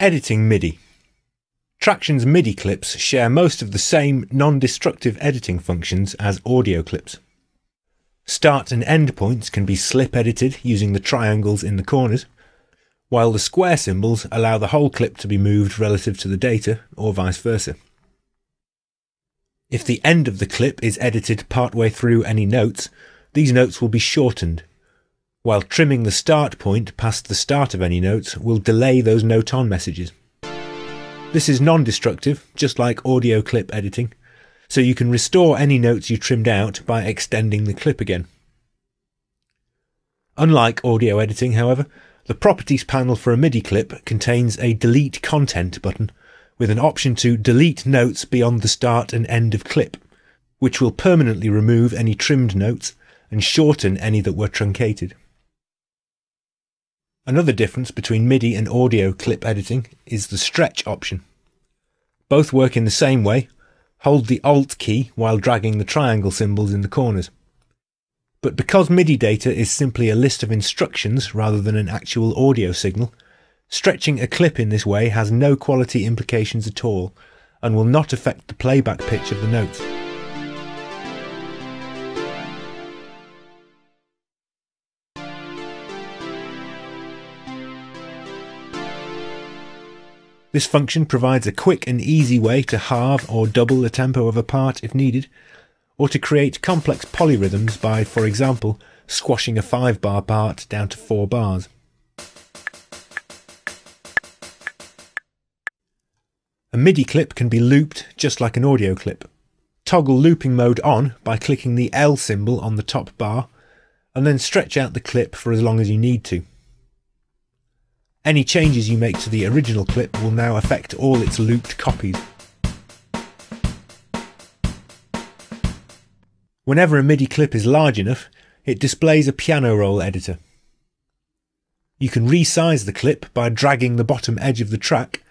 Editing MIDI. Tracktion's MIDI clips share most of the same non-destructive editing functions as audio clips. Start and end points can be slip edited using the triangles in the corners, while the square symbols allow the whole clip to be moved relative to the data, or vice versa. If the end of the clip is edited partway through any notes, these notes will be shortened, while trimming the start point past the start of any notes will delay those note-on messages. This is non-destructive, just like audio clip editing, so you can restore any notes you trimmed out by extending the clip again. Unlike audio editing, however, the Properties panel for a MIDI clip contains a Delete Content button with an option to delete notes beyond the start and end of clip, which will permanently remove any trimmed notes and shorten any that were truncated. Another difference between MIDI and audio clip editing is the stretch option. Both work in the same way. Hold the Alt key while dragging the triangle symbols in the corners. But because MIDI data is simply a list of instructions rather than an actual audio signal, stretching a clip in this way has no quality implications at all and will not affect the playback pitch of the notes. This function provides a quick and easy way to halve or double the tempo of a part if needed, or to create complex polyrhythms by, for example, squashing a 5-bar part down to 4 bars. A MIDI clip can be looped just like an audio clip. Toggle looping mode on by clicking the L symbol on the top bar, and then stretch out the clip for as long as you need to. Any changes you make to the original clip will now affect all its looped copies. Whenever a MIDI clip is large enough, it displays a piano roll editor. You can resize the clip by dragging the bottom edge of the track,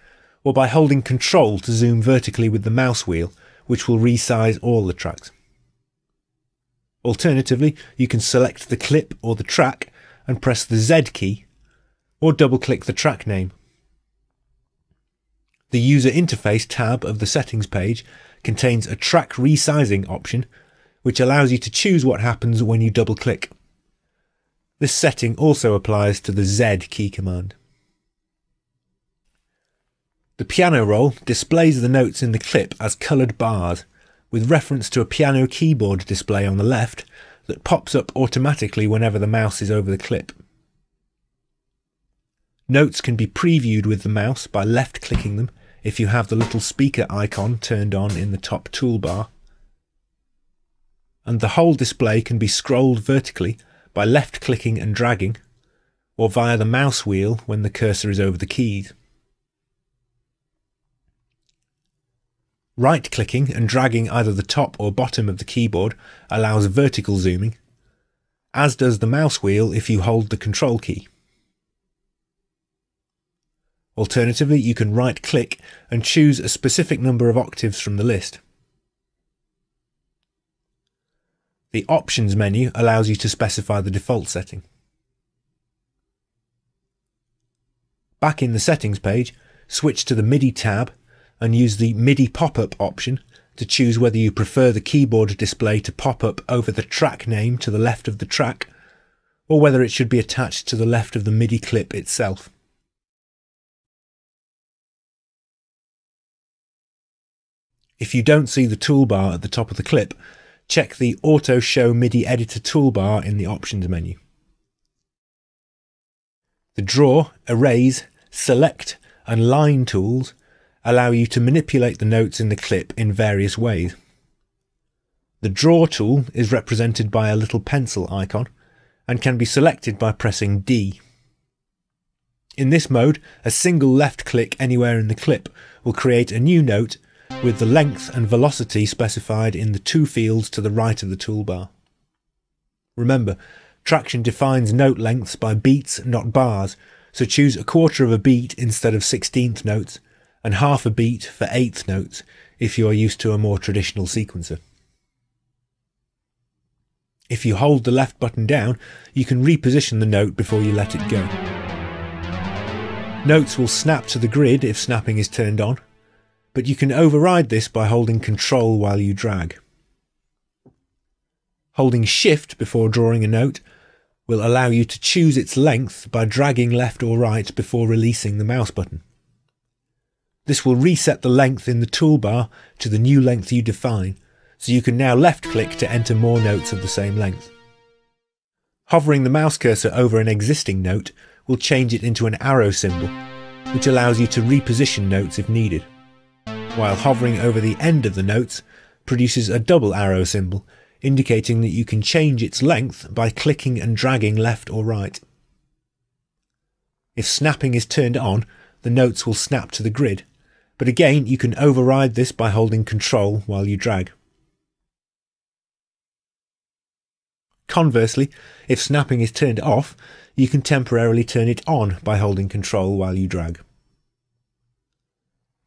or by holding Ctrl to zoom vertically with the mouse wheel, which will resize all the tracks. Alternatively, you can select the clip or the track and press the Z key, or double-click the track name. The User Interface tab of the Settings page contains a Track Resizing option, which allows you to choose what happens when you double-click. This setting also applies to the Z key command. The piano roll displays the notes in the clip as coloured bars, with reference to a piano keyboard display on the left that pops up automatically whenever the mouse is over the clip. Notes can be previewed with the mouse by left-clicking them if you have the little speaker icon turned on in the top toolbar. And the whole display can be scrolled vertically by left-clicking and dragging, or via the mouse wheel when the cursor is over the keys. Right-clicking and dragging either the top or bottom of the keyboard allows vertical zooming, as does the mouse wheel if you hold the Control key. Alternatively, you can right-click and choose a specific number of octaves from the list. The Options menu allows you to specify the default setting. Back in the Settings page, switch to the MIDI tab and use the Midi Pop Up option to choose whether you prefer the keyboard display to pop up over the track name to the left of the track, or whether it should be attached to the left of the MIDI clip itself. If you don't see the toolbar at the top of the clip, check the Auto Show MIDI Editor toolbar in the Options menu. The Draw, Erase, Select and Line tools allow you to manipulate the notes in the clip in various ways. The Draw tool is represented by a little pencil icon and can be selected by pressing D. In this mode, a single left click anywhere in the clip will create a new note with the length and velocity specified in the 2 fields to the right of the toolbar. Remember, Tracktion defines note lengths by beats, not bars, so choose 1/4 of a beat instead of 16th notes, and 1/2 a beat for 8th notes if you are used to a more traditional sequencer. If you hold the left button down, you can reposition the note before you let it go. Notes will snap to the grid if snapping is turned on, but you can override this by holding Ctrl while you drag. Holding Shift before drawing a note will allow you to choose its length by dragging left or right before releasing the mouse button. This will reset the length in the toolbar to the new length you define, so you can now left-click to enter more notes of the same length. Hovering the mouse cursor over an existing note will change it into an arrow symbol, which allows you to reposition notes if needed, while hovering over the end of the notes produces a double arrow symbol, indicating that you can change its length by clicking and dragging left or right. If snapping is turned on, the notes will snap to the grid, but again you can override this by holding Ctrl while you drag. Conversely, if snapping is turned off, you can temporarily turn it on by holding Ctrl while you drag.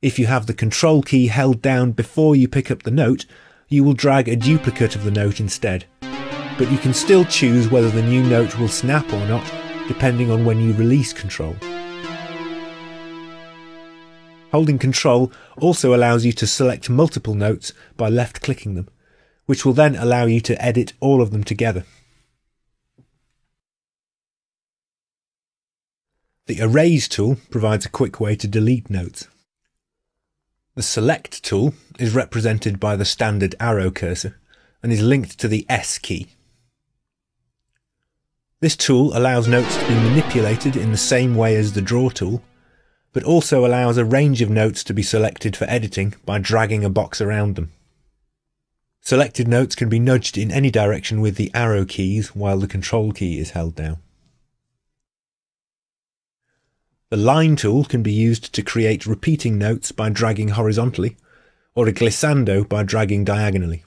If you have the Control key held down before you pick up the note, you will drag a duplicate of the note instead, but you can still choose whether the new note will snap or not, depending on when you release Control. Holding Control also allows you to select multiple notes by left-clicking them, which will then allow you to edit all of them together. The Erase tool provides a quick way to delete notes. The Select tool is represented by the standard arrow cursor and is linked to the S key. This tool allows notes to be manipulated in the same way as the Draw tool, but also allows a range of notes to be selected for editing by dragging a box around them. Selected notes can be nudged in any direction with the arrow keys while the Control key is held down. The Line tool can be used to create repeating notes by dragging horizontally, or a glissando by dragging diagonally.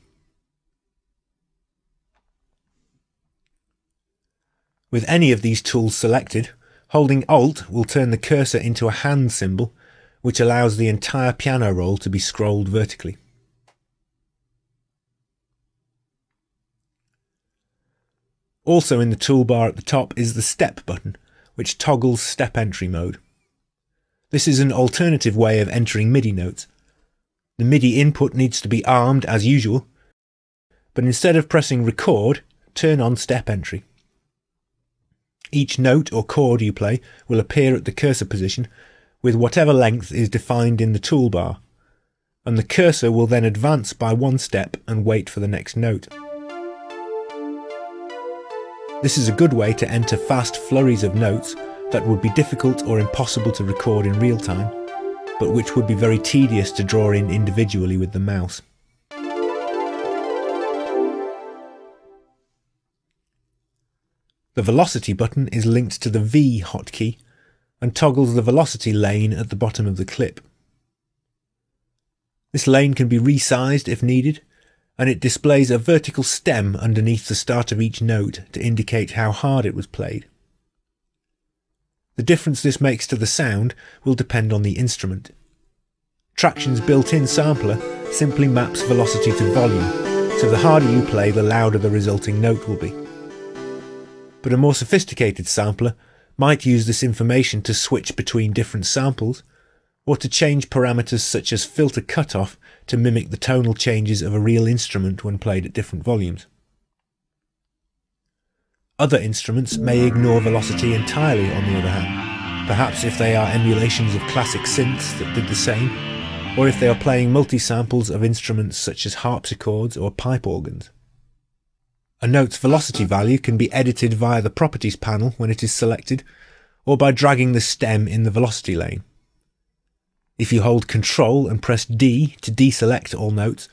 With any of these tools selected, holding Alt will turn the cursor into a hand symbol, which allows the entire piano roll to be scrolled vertically. Also in the toolbar at the top is the Step button, which toggles step entry mode. This is an alternative way of entering MIDI notes. The MIDI input needs to be armed as usual, but instead of pressing record, turn on step entry. Each note or chord you play will appear at the cursor position with whatever length is defined in the toolbar, and the cursor will then advance by one step and wait for the next note. This is a good way to enter fast flurries of notes that would be difficult or impossible to record in real time, but which would be very tedious to draw in individually with the mouse. The Velocity button is linked to the V hotkey and toggles the velocity lane at the bottom of the clip. This lane can be resized if needed, and it displays a vertical stem underneath the start of each note to indicate how hard it was played. The difference this makes to the sound will depend on the instrument. Traction's built-in sampler simply maps velocity to volume, so the harder you play, the louder the resulting note will be. But a more sophisticated sampler might use this information to switch between different samples, or to change parameters such as filter cutoff to mimic the tonal changes of a real instrument when played at different volumes. Other instruments may ignore velocity entirely, on the other hand, perhaps if they are emulations of classic synths that did the same, or if they are playing multi-samples of instruments such as harpsichords or pipe organs. A note's velocity value can be edited via the Properties panel when it is selected, or by dragging the stem in the velocity lane. If you hold Ctrl and press D to deselect all notes,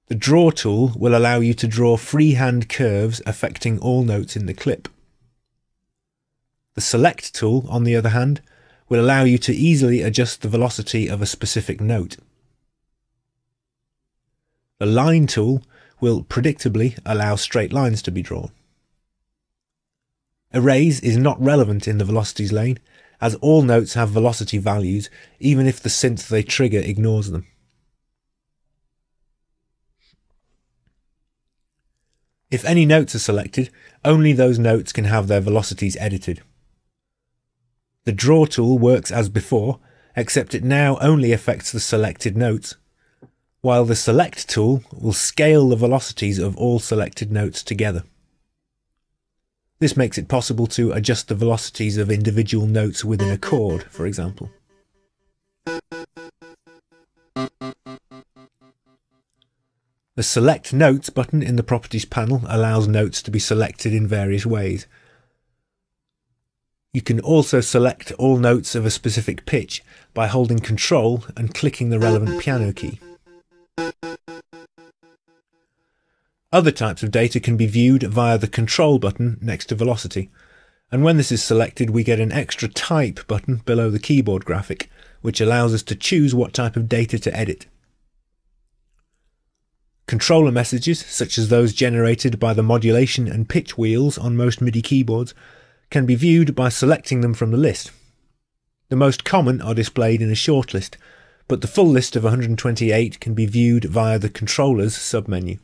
the Draw tool will allow you to draw freehand curves affecting all notes in the clip. The Select tool, on the other hand, will allow you to easily adjust the velocity of a specific note. The Line tool will predictably allow straight lines to be drawn. Erase is not relevant in the velocities lane, as all notes have velocity values, even if the synth they trigger ignores them. If any notes are selected, only those notes can have their velocities edited. The Draw tool works as before, except it now only affects the selected notes, while the Select tool will scale the velocities of all selected notes together. This makes it possible to adjust the velocities of individual notes within a chord, for example. The Select Notes button in the Properties panel allows notes to be selected in various ways. You can also select all notes of a specific pitch by holding Ctrl and clicking the relevant piano key. Other types of data can be viewed via the Control button next to Velocity, and when this is selected we get an extra Type button below the keyboard graphic, which allows us to choose what type of data to edit. Controller messages, such as those generated by the modulation and pitch wheels on most MIDI keyboards, can be viewed by selecting them from the list. The most common are displayed in a shortlist, but the full list of 128 can be viewed via the Controllers submenu.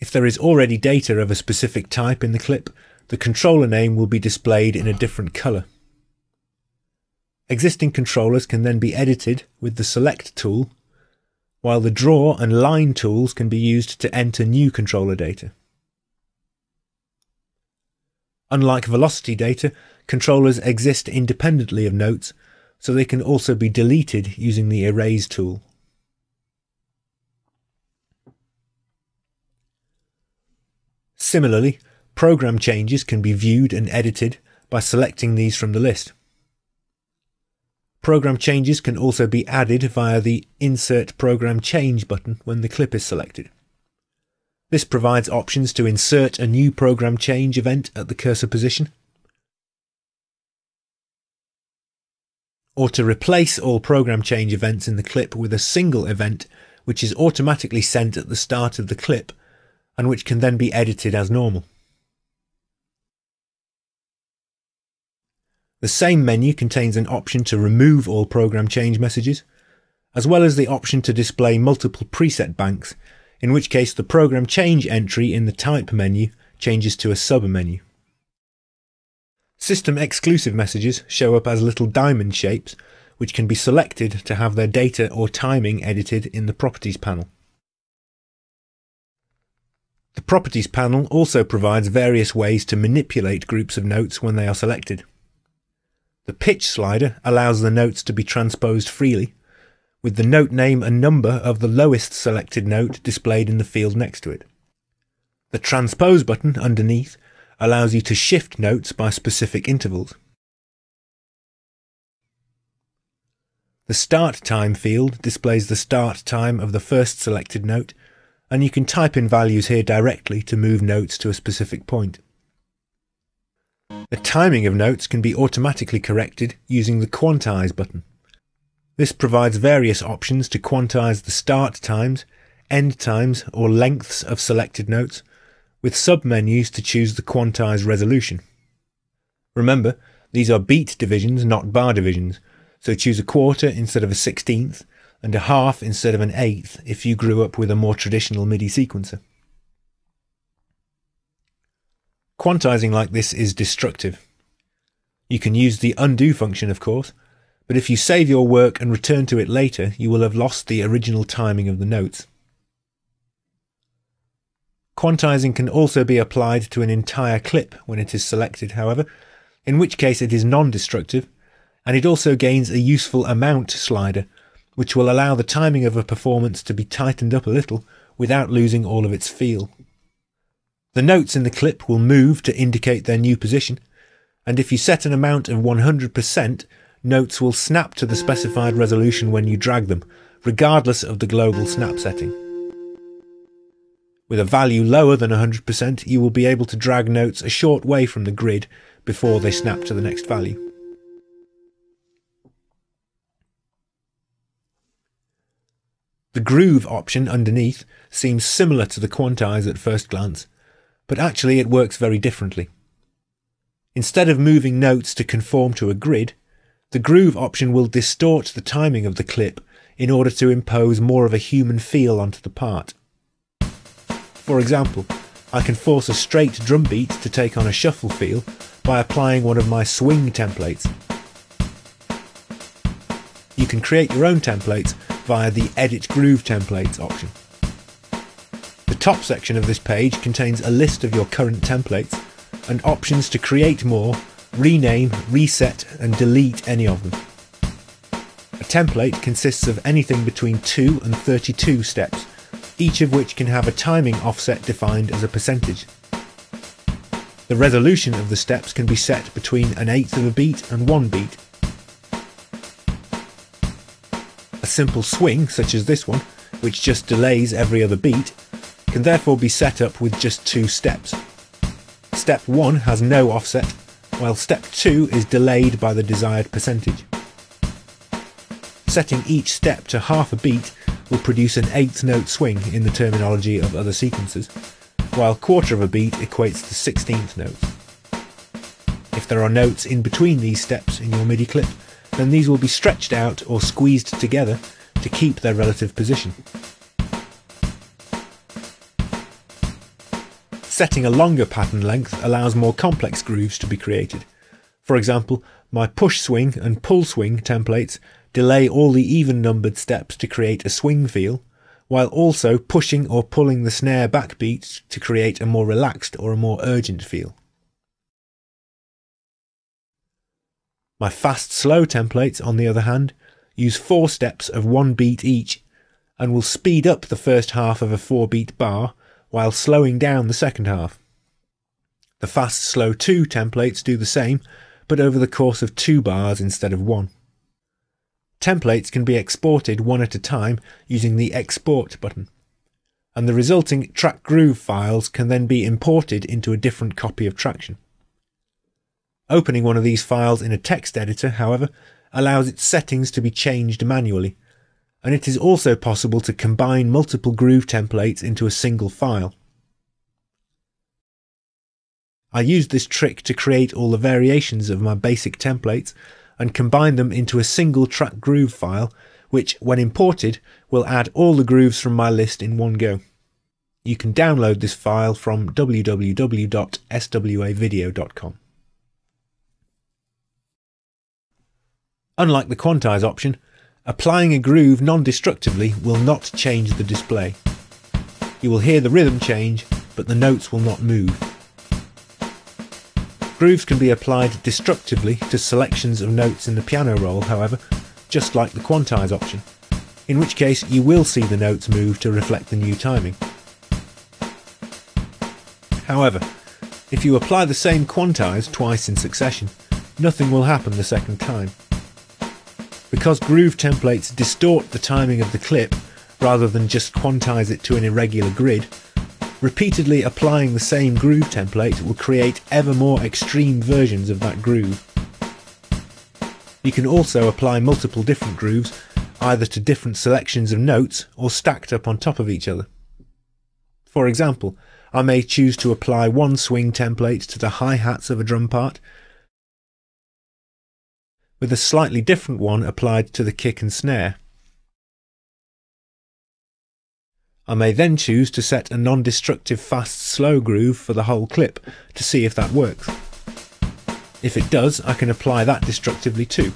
If there is already data of a specific type in the clip, the controller name will be displayed in a different colour. Existing controllers can then be edited with the Select tool, while the Draw and Line tools can be used to enter new controller data. Unlike velocity data, controllers exist independently of notes, so they can also be deleted using the Erase tool. Similarly, program changes can be viewed and edited by selecting these from the list. Program changes can also be added via the Insert Program Change button when the clip is selected. This provides options to insert a new program change event at the cursor position, or to replace all program change events in the clip with a single event which is automatically sent at the start of the clip and which can then be edited as normal. The same menu contains an option to remove all program change messages, as well as the option to display multiple preset banks, in which case the program change entry in the Type menu changes to a sub-menu. System exclusive messages show up as little diamond shapes, which can be selected to have their data or timing edited in the Properties panel. The Properties panel also provides various ways to manipulate groups of notes when they are selected. The Pitch slider allows the notes to be transposed freely, with the note name and number of the lowest selected note displayed in the field next to it. The Transpose button underneath allows you to shift notes by specific intervals. The Start Time field displays the start time of the first selected note, and you can type in values here directly to move notes to a specific point. The timing of notes can be automatically corrected using the Quantize button. This provides various options to quantize the start times, end times, or lengths of selected notes, with sub-menus to choose the quantize resolution. Remember, these are beat divisions, not bar divisions, so choose a quarter instead of a 16th, and a half instead of an eighth if you grew up with a more traditional MIDI sequencer. Quantizing like this is destructive. You can use the undo function, of course, but if you save your work and return to it later, you will have lost the original timing of the notes. Quantizing can also be applied to an entire clip when it is selected, however, in which case it is non-destructive, and it also gains a useful amount slider, which will allow the timing of a performance to be tightened up a little without losing all of its feel. The notes in the clip will move to indicate their new position, and if you set an amount of 100%, notes will snap to the specified resolution when you drag them, regardless of the global snap setting. With a value lower than 100%, you will be able to drag notes a short way from the grid before they snap to the next value. The Groove option underneath seems similar to the Quantize at first glance, but actually it works very differently. Instead of moving notes to conform to a grid, the Groove option will distort the timing of the clip in order to impose more of a human feel onto the part. For example, I can force a straight drum beat to take on a shuffle feel by applying one of my swing templates. you can create your own templates via the Edit Groove Templates option. The top section of this page contains a list of your current templates and options to create more, rename, reset and delete any of them. A template consists of anything between 2 and 32 steps, each of which can have a timing offset defined as a percentage. The resolution of the steps can be set between 1/8 of a beat and 1 beat. A simple swing, such as this one, which just delays every other beat, can therefore be set up with just 2 steps. Step 1 has no offset, while step 2 is delayed by the desired percentage. Setting each step to half a beat will produce an 1/8 note swing in the terminology of other sequences, while 1/4 of a beat equates to 16th notes. If there are notes in between these steps in your MIDI clip, then these will be stretched out or squeezed together to keep their relative position. Setting a longer pattern length allows more complex grooves to be created. For example, my push swing and pull swing templates delay all the even-numbered steps to create a swing feel, while also pushing or pulling the snare backbeats to create a more relaxed or a more urgent feel. My fast-slow templates, on the other hand, use 4 steps of 1 beat each, and will speed up the first half of a 4-beat bar, while slowing down the second half. The fast-slow 2 templates do the same, but over the course of 2 bars instead of 1. Templates can be exported one at a time using the Export button, and the resulting track groove files can then be imported into a different copy of Tracktion. Opening one of these files in a text editor, however, allows its settings to be changed manually, and it is also possible to combine multiple groove templates into a single file. I used this trick to create all the variations of my basic templates and combine them into a single track groove file, which, when imported, will add all the grooves from my list in one go. You can download this file from www.swavideo.com. Unlike the Quantize option, applying a groove non-destructively will not change the display. You will hear the rhythm change, but the notes will not move. Grooves can be applied destructively to selections of notes in the piano roll, however, just like the Quantize option, in which case you will see the notes move to reflect the new timing. However, if you apply the same Quantize twice in succession, nothing will happen the second time. Because groove templates distort the timing of the clip rather than just quantize it to an irregular grid, repeatedly applying the same groove template will create ever more extreme versions of that groove. You can also apply multiple different grooves, either to different selections of notes or stacked up on top of each other. For example, I may choose to apply one swing template to the hi-hats of a drum part, with a slightly different one applied to the kick and snare. I may then choose to set a non-destructive fast-slow groove for the whole clip to see if that works. If it does, I can apply that destructively too.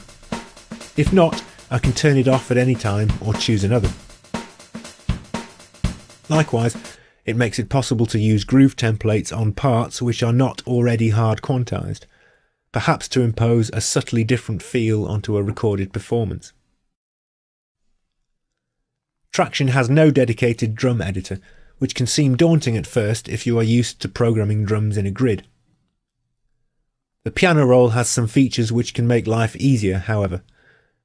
If not, I can turn it off at any time or choose another. Likewise, it makes it possible to use groove templates on parts which are not already hard quantized, perhaps to impose a subtly different feel onto a recorded performance. Tracktion has no dedicated drum editor, which can seem daunting at first if you are used to programming drums in a grid. The piano roll has some features which can make life easier, however.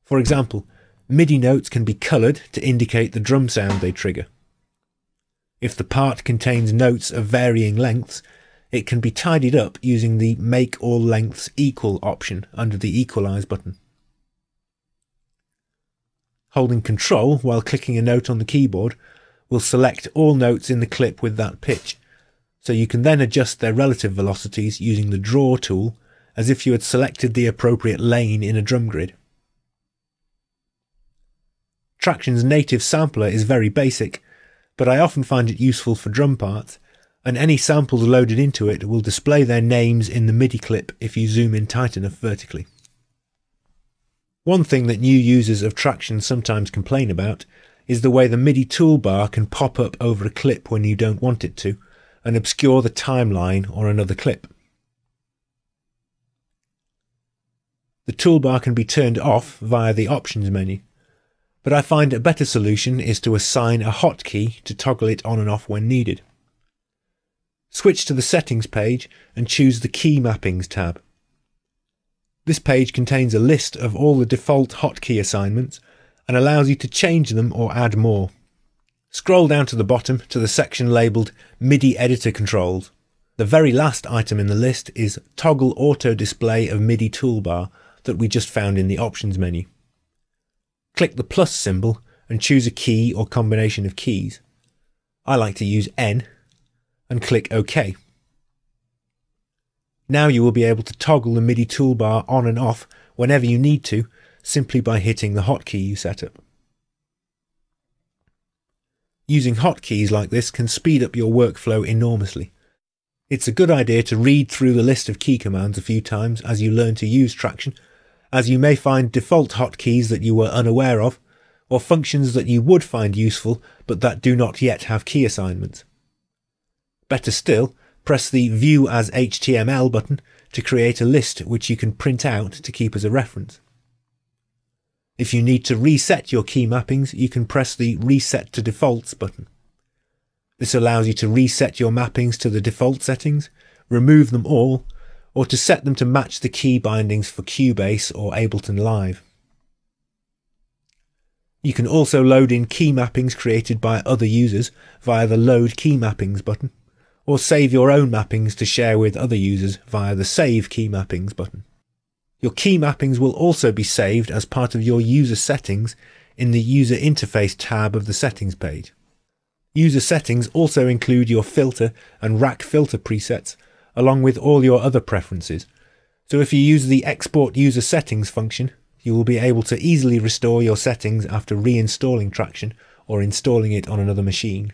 For example, MIDI notes can be coloured to indicate the drum sound they trigger. If the part contains notes of varying lengths, it can be tidied up using the Make All Lengths Equal option under the Equalize button. Holding Control while clicking a note on the keyboard will select all notes in the clip with that pitch, so you can then adjust their relative velocities using the Draw tool as if you had selected the appropriate lane in a drum grid. Tracktion's native sampler is very basic, but I often find it useful for drum parts, and any samples loaded into it will display their names in the MIDI clip if you zoom in tight enough vertically. One thing that new users of Tracktion sometimes complain about is the way the Midi Toolbar can pop up over a clip when you don't want it to, and obscure the timeline or another clip. The toolbar can be turned off via the Options menu, but I find a better solution is to assign a hotkey to toggle it on and off when needed. Switch to the Settings page and choose the Key Mappings tab. This page contains a list of all the default hotkey assignments and allows you to change them or add more. Scroll down to the bottom to the section labelled MIDI Editor Controls. The very last item in the list is Toggle Auto Display of Midi Toolbar that we just found in the Options menu. Click the plus symbol and choose a key or combination of keys. I like to use N, and click OK. Now you will be able to toggle the Midi Toolbar on and off whenever you need to, simply by hitting the hotkey you set up. Using hotkeys like this can speed up your workflow enormously. It's a good idea to read through the list of key commands a few times as you learn to use Tracktion, as you may find default hotkeys that you were unaware of, or functions that you would find useful but that do not yet have key assignments. Better still, press the View as HTML button to create a list which you can print out to keep as a reference. If you need to reset your key mappings, you can press the Reset to Defaults button. This allows you to reset your mappings to the default settings, remove them all, or to set them to match the key bindings for Cubase or Ableton Live. You can also load in key mappings created by other users via the Load Key Mappings button, or save your own mappings to share with other users via the Save Key Mappings button. Your key mappings will also be saved as part of your user settings in the User Interface tab of the Settings page. User settings also include your filter and rack filter presets, along with all your other preferences. So if you use the Export User Settings function, you will be able to easily restore your settings after reinstalling Tracktion or installing it on another machine.